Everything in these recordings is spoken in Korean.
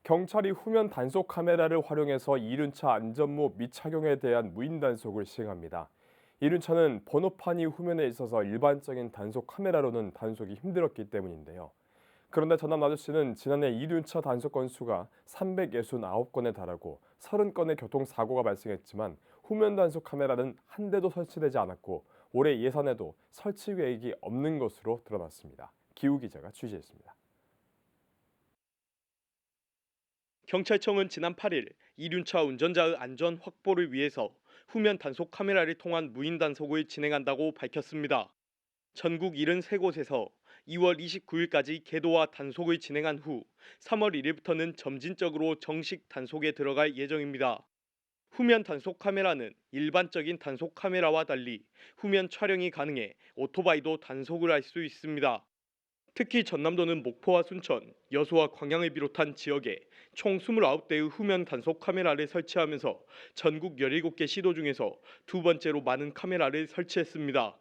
경찰이 후면 단속 카메라를 활용해서 이륜차 안전모 미착용에 대한 무인 단속을 시행합니다. 이륜차는 번호판이 후면에 있어서 일반적인 단속 카메라로는 단속이 힘들었기 때문인데요. 그런데 전남 나주시는 지난해 이륜차 단속 건수가 369건에 달하고 30건의 교통사고가 발생했지만 후면 단속 카메라는 한 대도 설치되지 않았고 올해 예산에도 설치 계획이 없는 것으로 드러났습니다. 기우 기자가 취재했습니다. 경찰청은 지난 8일 이륜차 운전자의 안전 확보를 위해서 후면 단속 카메라를 통한 무인 단속을 진행한다고 밝혔습니다. 전국 73곳에서 2월 29일까지 계도와 단속을 진행한 후 3월 1일부터는 점진적으로 정식 단속에 들어갈 예정입니다. 후면 단속 카메라는 일반적인 단속 카메라와 달리 후면 촬영이 가능해 오토바이도 단속을 할 수 있습니다. 특히 전남도는 목포와 순천, 여수와 광양을 비롯한 지역에 총 29대의 후면 단속 카메라를 설치하면서 전국 17개 시도 중에서 두 번째로 많은 카메라를 설치했습니다.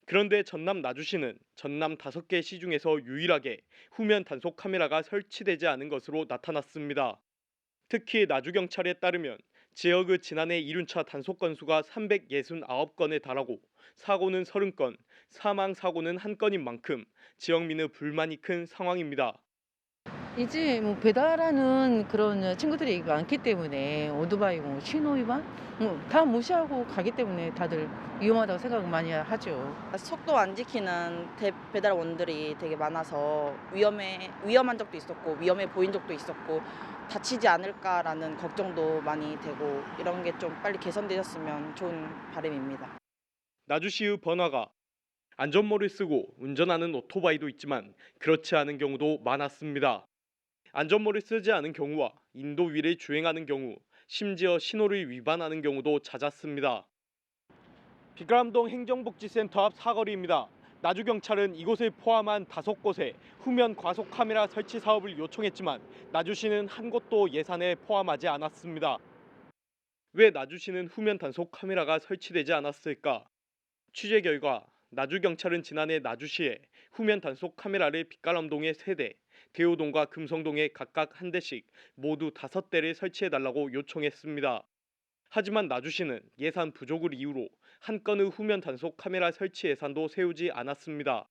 그런데 전남 나주시는 전남 5개 시 중에서 유일하게 후면 단속 카메라가 설치되지 않은 것으로 나타났습니다. 특히 나주경찰에 따르면 지역의 지난해 이륜차 단속 건수가 369건에 달하고 사고는 30건, 사망 사고는 1건인 만큼 지역민의 불만이 큰 상황입니다. 이제 뭐 배달하는 그런 친구들이 많기 때문에 오토바이 뭐 신호 위반 다 무시하고 가기 때문에 다들 위험하다고 생각을 많이 하죠. 속도 안 지키는 배달원들이 되게 많아서 위험한 적도 있었고 위험해 보인 적도 있었고 다치지 않을까라는 걱정도 많이 되고 이런 게 좀 빨리 개선되었으면 좋은 바람입니다. 나주시의 번화가 안전모를 쓰고 운전하는 오토바이도 있지만 그렇지 않은 경우도 많았습니다. 안전모를 쓰지 않은 경우와 인도 위를 주행하는 경우, 심지어 신호를 위반하는 경우도 잦았습니다. 비가람동 행정복지센터 앞 사거리입니다. 나주경찰은 이곳을 포함한 5곳에 후면 과속 카메라 설치 사업을 요청했지만 나주시는 한 곳도 예산에 포함하지 않았습니다. 왜 나주시는 후면 단속 카메라가 설치되지 않았을까? 취재 결과 나주경찰은 지난해 나주시에 후면 단속 카메라를 빛가람동에 3대, 대호동과 금성동에 각각 1대씩 모두 5대를 설치해달라고 요청했습니다. 하지만 나주시는 예산 부족을 이유로 한 건의 후면 단속 카메라 설치 예산도 세우지 않았습니다.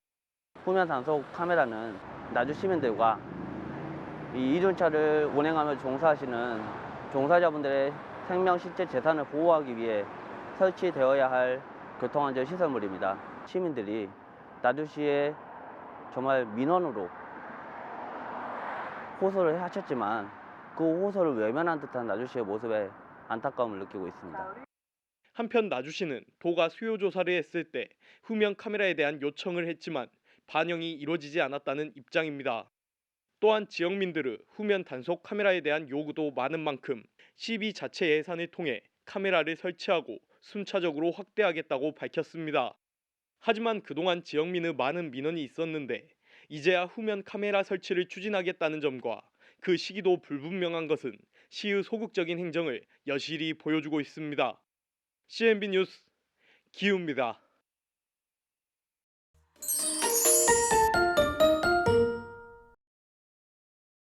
후면 단속 카메라는 나주 시민들과 이 이륜차를 운행하며 종사하시는 종사자분들의 생명, 실제 재산을 보호하기 위해 설치되어야 할 교통안전 시설물입니다. 시민들이 나주시에 정말 민원으로 호소를 하셨지만 그 호소를 외면한 듯한 나주시의 모습에 안타까움을 느끼고 있습니다. 한편 나주시는 도가 수요 조사를 했을 때 후면 카메라에 대한 요청을 했지만 반영이 이루어지지 않았다는 입장입니다. 또한 지역민들의 후면 단속 카메라에 대한 요구도 많은 만큼 시비 자체 예산을 통해 카메라를 설치하고 순차적으로 확대하겠다고 밝혔습니다. 하지만 그동안 지역민의 많은 민원이 있었는데 이제야 후면 카메라 설치를 추진하겠다는 점과 그 시기도 불분명한 것은 시의 소극적인 행정을 여실히 보여주고 있습니다. CNB 뉴스 기우입니다.